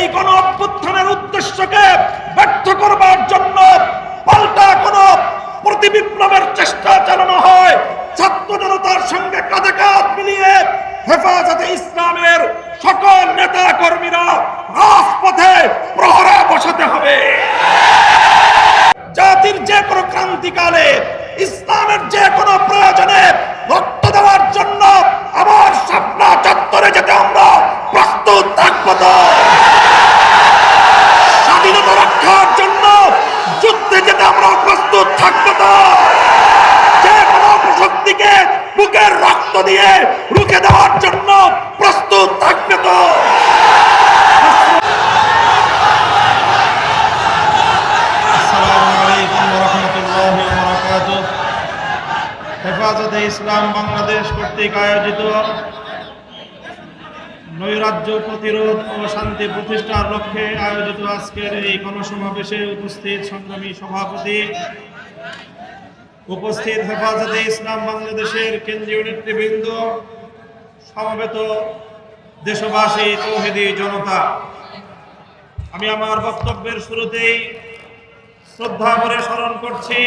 এই গণ অভ্যুত্থানের উদ্দেশ্যকে ব্যর্থ করবার জন্য পাল্টা কোন প্রতিবিপ্লবের চেষ্টা চালানো হয়, ছাত্র জনতার সঙ্গে কাঁধে কাঁধ মিলিয়ে হেফাজতে ইসলামের সকল নেতা কর্মীরা রাজপথে প্রহরা বসাতে হবে। জাতির যে কোনো ক্রান্তিকালে, ইসলামের যে কোনো প্রয়োজনে রক্ত দেওয়ার জন্য আবার শাপলা চত্বরে যেতে আমরা প্রস্তুত থাকবো। স্বাধীনতা রক্ষার জন্য যুদ্ধে যেতে আমরা প্রস্তুত থাকবো। যে কোনো অপশক্তিকে বুকের রক্ত দিয়ে রুখে দেওয়ার জন্য প্রস্তুত থাকবে। হেফাজতে ইসলাম বাংলাদেশ কর্তৃক আয়োজিত নৈরাজ্য প্রতিরোধ ও শান্তি প্রতিষ্ঠার লক্ষ্যে আয়োজিত আজকের এই গণসমাবেশে উপস্থিত সংগ্রামী সভাপতি, উপস্থিত হেফাজতে ইসলাম বাংলাদেশের কেন্দ্রীয় নেতৃবৃন্দ, সমবেত দেশবাসী, তৌহিদি জনতা, আমি আমার বক্তব্যের শুরুতেই শ্রদ্ধা ভরে স্মরণ করছি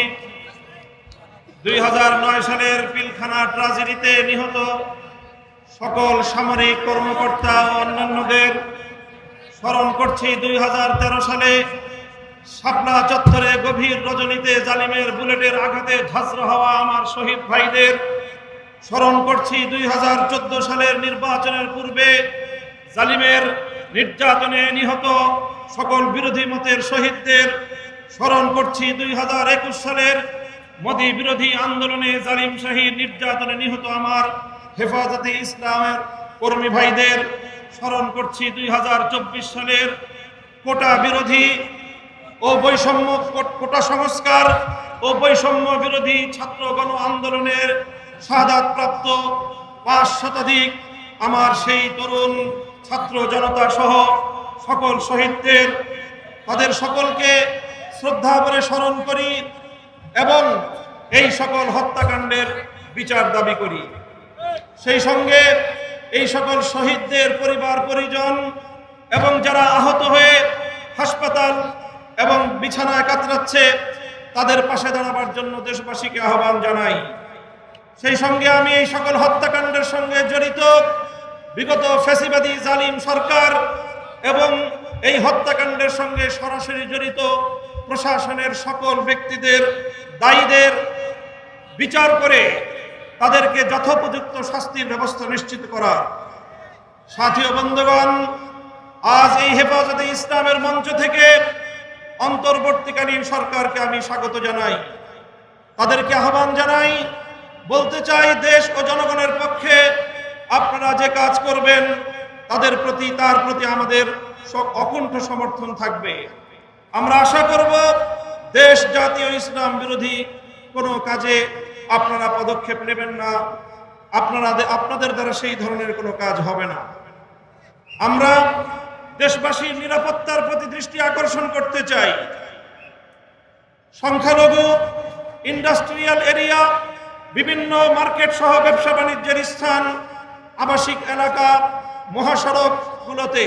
2009 সালের পিলখানা ট্রাজেডিতে নিহত সকল সামরিক কর্মকর্তা ও অন্যান্যদের। স্মরণ করছি 2013 সালে শাপলা চত্বরে গভীর রজনীতে জালিমের বুলেটের আঘাতে ঝাঁঝরা হওয়া আমার শহীদ ভাইদের। স্মরণ করছি 2014 সালের নির্বাচনের পূর্বে জালিমের নির্যাতনে নিহত সকল বিরোধী মতের শহীদদের। স্মরণ করছি 2021 সালের মোদী বিরোধী আন্দোলনে জালিম শাহীর নির্যাতনে নিহত আমার হেফাজতে ইসলামের কর্মী ভাইদের। স্মরণ করছি 2024 সালের কোটা বিরোধী ও বৈষম্য কোটা সংস্কার ও বৈষম্য বিরোধী ছাত্র গণ আন্দোলনের শাহাদাতপ্রাপ্ত 5 শতাধিক আমার সেই তরুণ ছাত্র জনতা সহ সকল শহীদদের। তাদের সকলকে শ্রদ্ধা ভরে স্মরণ করি এবং এই সকল হত্যাকাণ্ডের বিচার দাবি করি। সেই সঙ্গে এই সকল শহীদদের পরিবার পরিজন এবং যারা আহত হয়ে হাসপাতাল এবং বিছানায় কাতরাচ্ছে, তাদের পাশে দাঁড়াবার জন্য দেশবাসীকে আহ্বান জানাই। সেই সঙ্গে আমি এই সকল হত্যাকাণ্ডের সঙ্গে জড়িত বিগত ফ্যাসিবাদী জালিম সরকার এবং এই হত্যাকাণ্ডের সঙ্গে সরাসরি জড়িত প্রশাসনের সকল ব্যক্তিদের, দায়ীদের বিচার করে তাদেরকে যথোপযুক্ত শাস্তির ব্যবস্থা নিশ্চিত করার। সাথী ও বন্ধুগণ, আজ এই হেফাজতে ইসলামের মঞ্চ থেকে অন্তর্বর্তীকালীন সরকারকে আমি স্বাগত জানাই, তাদেরকে আহ্বান জানাই, বলতে চাই দেশ ও জনগণের পক্ষে আপনারা যে কাজ করবেন তার প্রতি আমাদের অকুণ্ঠ সমর্থন থাকবে। আমরা আশা করব দেশ, জাতি ও ইসলাম বিরোধী কোনো কাজে আপনারা পদক্ষেপ নেবেন না, আপনাদের দ্বারা সেই ধরনের কোনো কাজ হবে না। আমরা দেশবাসীর নিরাপত্তার প্রতি দৃষ্টি আকর্ষণ করতে চাই। সংখ্যালঘু, ইন্ডাস্ট্রিয়াল এরিয়া, বিভিন্ন মার্কেট সহ ব্যবসা বাণিজ্যের স্থান, আবাসিক এলাকা, মহাসড়কগুলোতে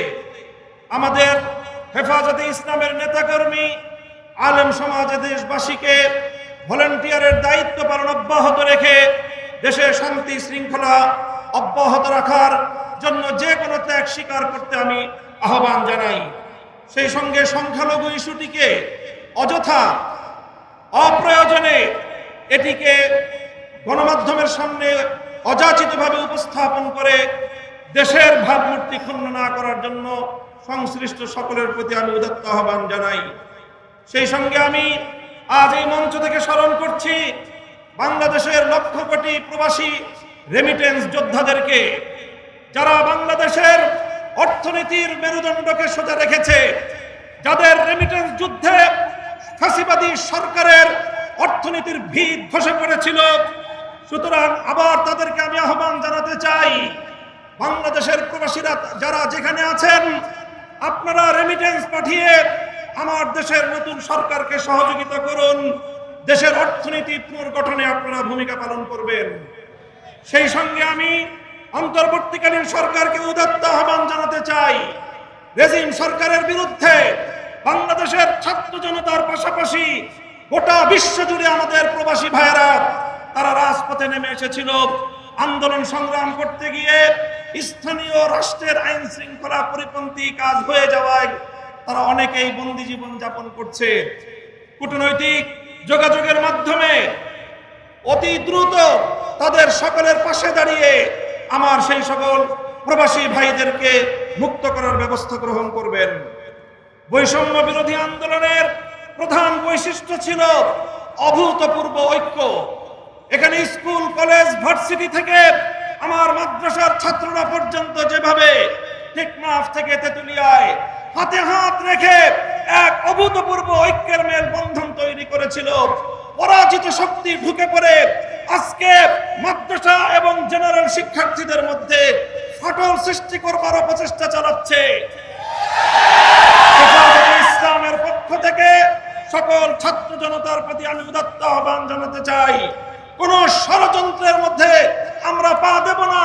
আমাদের হেফাজতে ইসলামের নেতাকর্মী, আলেম সমাজ দেশবাসীকে ভলেন্টিয়ারের দায়িত্ব পালন অব্যাহত রেখে দেশে শান্তি শৃঙ্খলা অব্যাহত রাখার জন্য যে কোনো ত্যাগ স্বীকার করতে আমি আহ্বান জানাই। সেই সঙ্গে সংখ্যালঘু ইস্যুটিকে অযথা অপ্রয়োজনে এটিকে গণমাধ্যমের সামনে অযাচিতভাবে উপস্থাপন করে দেশের ভাবমূর্তি ক্ষুণ্ণ না করার জন্য সংশ্লিষ্ট সকলের প্রতি আমি উদাত্ত আহ্বান জানাই। সেই সঙ্গে আমি আজ এই মঞ্চ থেকে স্মরণ করছি বাংলাদেশের লক্ষ কোটি প্রবাসী রেমিটেন্স যোদ্ধাদেরকে, যারা বাংলাদেশের অর্থনীতির মেরুদণ্ডকে সোজা রেখেছে, যাদের রেমিটেন্স যুদ্ধে ফ্যাসিবাদী সরকারের অর্থনীতির ভিত ধসে পড়েছিল। সুতরাং আবার তাদেরকে আমি আহ্বান জানাতে চাই, বাংলাদেশের প্রবাসীরা যারা যেখানে আছেন, আপনারা রেমিটেন্স পাঠিয়ে আমার দেশের নতুন সরকারকে সহযোগিতা করুন। দেশের অর্থনীতি পুনর্গঠনে আপনারা ভূমিকা পালন করবেন। সেই সঙ্গে আমি অন্তর্বর্তীকালীন সরকারকে উদাত্ত আহ্বান জানাতে চাই, রেজিম সরকারের বিরুদ্ধে বাংলাদেশের ছাত্র জনতার পাশাপাশি গোটা বিশ্ব জুড়ে আমাদের প্রবাসী ভাইয়েরা তারা রাজপথে নেমে এসেছিল। আন্দোলন সংগ্রাম করতে গিয়ে স্থানীয় রাষ্ট্রের আইন শৃঙ্খলা পরিপন্থী কাজ হয়ে যাওয়ায় তারা অনেকেই বন্দী জীবন যাপন করছে। কূটনৈতিক যোগাযোগের মাধ্যমে অতি দ্রুত তাদের সকলের পাশে দাঁড়িয়ে আমার সেই সকল প্রবাসী ভাইদেরকে মুক্ত করার ব্যবস্থা গ্রহণ করবেন। বৈষম্য বিরোধী আন্দোলনের প্রধান বৈশিষ্ট্য ছিল অভূতপূর্ব ঐক্য। এখানে স্কুল, কলেজ, ভার্সিটি থেকে আমার মাদ্রাসার ছাত্ররা পর্যন্ত যেভাবে টেকনাফ থেকে তেতুলিয়ায় হাতে হাত রেখে এক অভূতপূর্ব ঐক্যের মেলবন্ধন তৈরি করেছিল, পরাজিত শক্তি ঢুকে পড়ে আজকে মাদ্রাসা এবং জেনারেল শিক্ষার্থীদের মধ্যে ফাটল সৃষ্টি করবার অপচেষ্টা চালাচ্ছে। হেফাজতে ইসলামের পক্ষ থেকে সকল ছাত্র জনতার প্রতি আমি উদাত্ত আহ্বান জানাতে চাই, কোন ষড়যন্ত্রের মধ্যে আমরা পা দেব না,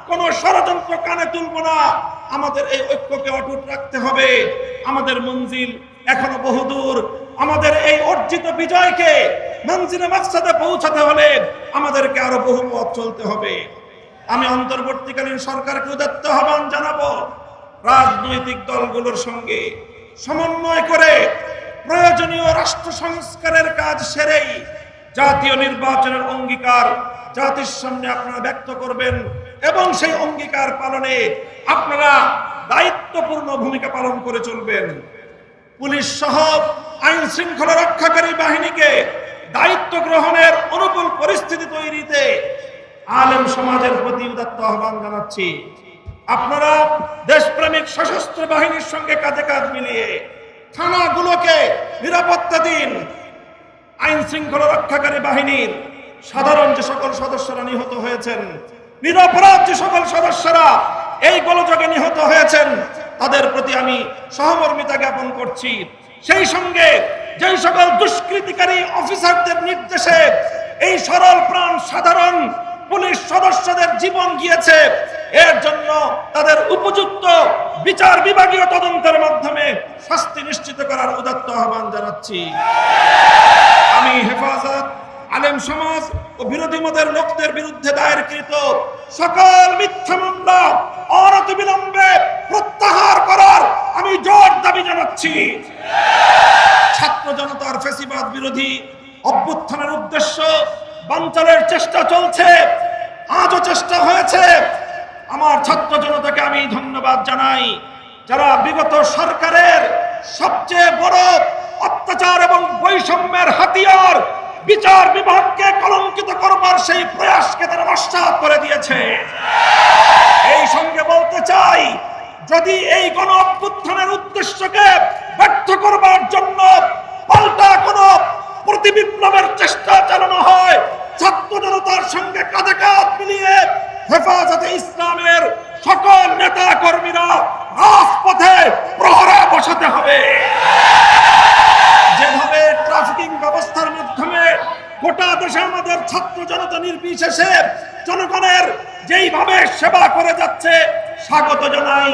কোন ষড়যন্ত্র কানে তুলব না। আমাদের এই ঐক্যকে অটুট রাখতে হবে। আমাদের মঞ্জিল এখনো বহুদূর। আমাদের এই অর্জিত বিজয়কে মঞ্জিলে মাকসাদে পৌঁছাতে হলে আমাদেরকে আরো বহু পথ চলতে হবে। আমি অন্তর্বর্তীকালীন সরকারকে উদাত্ত আহ্বান জানাবো, রাজনৈতিক দলগুলোর সঙ্গে সমন্বয় করে প্রয়োজনীয় রাষ্ট্র সংস্কারের কাজ সেরেই জাতীয় নির্বাচনের অঙ্গীকার জাতির সামনে আপনারা ব্যক্ত করবেন এবং সেই অঙ্গীকার পালনে আপনারা দায়িত্বপূর্ণ ভূমিকা পালন করে চলবেন। পুলিশ সহ আইন শৃঙ্খলা রক্ষাকারী বাহিনীকে দায়িত্ব গ্রহণের অনুকূল পরিস্থিতি তৈরিতে আলেম সমাজের প্রতি উদাত্ত আহ্বান জানাচ্ছি। আপনারা দেশপ্রেমিক সশস্ত্র বাহিনীর সঙ্গে কাঁধে কাঁধ মিলিয়ে থানাগুলোকে নিরাপত্তা দিন। আইন শৃঙ্খলা রক্ষাকারী বাহিনীর সাধারণ যে সকল সদস্যরা নিহত হয়েছেন, নিরপরাধ যে সকল সদস্যরা এই গোলযোগে নিহত হয়েছেন, তাদের প্রতি আমি সহমর্মিতা জ্ঞাপন করছি। সেই সঙ্গে যেই সকল দুষ্কৃতিকারী অফিসারদের নির্দেশে এই সরল প্রাণ সাধারণ পুলিশ সদস্যদের জীবন গিয়েছে, এর জন্য তাদের উপযুক্ত বিচার বিভাগীয় তদন্তের মাধ্যমে শাস্তি নিশ্চিত করার উদাত্ত আহ্বান জানাচ্ছি। আমি হেফাজত, আলেম সমাজ ও বিরোধী মতের লোকদের বিরুদ্ধে দায়েরকৃত সকল মিথ্যা মামলা অনতিবিলম্বে প্রত্যাহার করার আমি জোর দাবি জানাচ্ছি। ছাত্র জনতার ফ্যাসিবাদ বিরোধী অভ্যুত্থানের উদ্দেশ্য বানচালের চেষ্টা চলছে, আজও চেষ্টা হয়েছে। আমার ছাত্র জনতাকে আমি ধন্যবাদ জানাই, যারা বিগত সরকারের সবচেয়ে বড় অত্যাচার এবং বৈষম্যের হাতিয়ার বিচার বিভাগকে কলঙ্কিত করবার সেই প্রয়াসকে তারা নস্যাৎ করে দিয়েছে। এই সঙ্গে বলতে চাই, যদি এই গণ অভ্যুত্থানের উদ্দেশ্যকে ব্যর্থ করবার জন্য পাল্টা কোন প্রতিবিপ্লবের চেষ্টা চালানো হয়, ছাত্র জনতার সঙ্গে কাঁধে কাঁধ মিলিয়ে হেফাজতে ইসলামের সকল নেতা কর্মীরা রাজপথে প্রহরা বসাতে হবে। যেভাবে ট্রাফিকিং ব্যবস্থার মাধ্যমে গোটা দেশে আমাদের ছাত্র জনতা নির্বিশেষে জনগণের যেইভাবে সেবা করে যাচ্ছে, স্বাগত জানাই।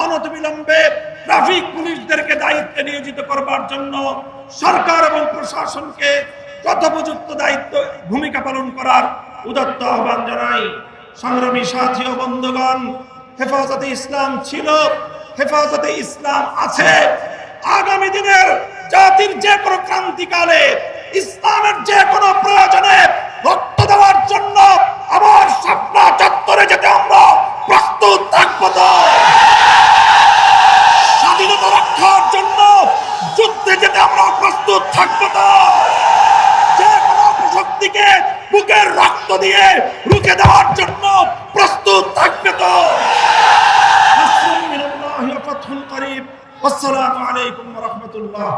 অনতিবিলম্বে ট্রাফিক পুলিশদেরকে দায়িত্বে নিয়োজিত করবার জন্য সরকার এবং প্রশাসনকে যথোপযুক্ত দায়িত্ব ভূমিকা পালন করার উদাত্ত আহ্বান জানাই। সংগ্রামী সাথী ও বন্ধুগণ, হেফাজতে ইসলাম ছিল, হেফাজতে ইসলাম আছে। আগামী দিনের জাতির যে কোনো ক্রান্তিকালে ইসলামের যে কোনো প্রয়োজনে রক্ত দেওয়ার জন্য আবার শাপলা চত্বরে যেতে আমরা প্রস্তুত থাকবো। স্বাধীনতা রক্ষার জন্য যুদ্ধে যেতে আমরা প্রস্তুত থাকবো। যে কোনো অপশক্তিকে বুকের রক্ত দিয়ে রুখে দেওয়ার জন্য প্রস্তুত থাকবে। তো আসসালামু আলাইকুম ওয়া রাহমাতুল্লাহ।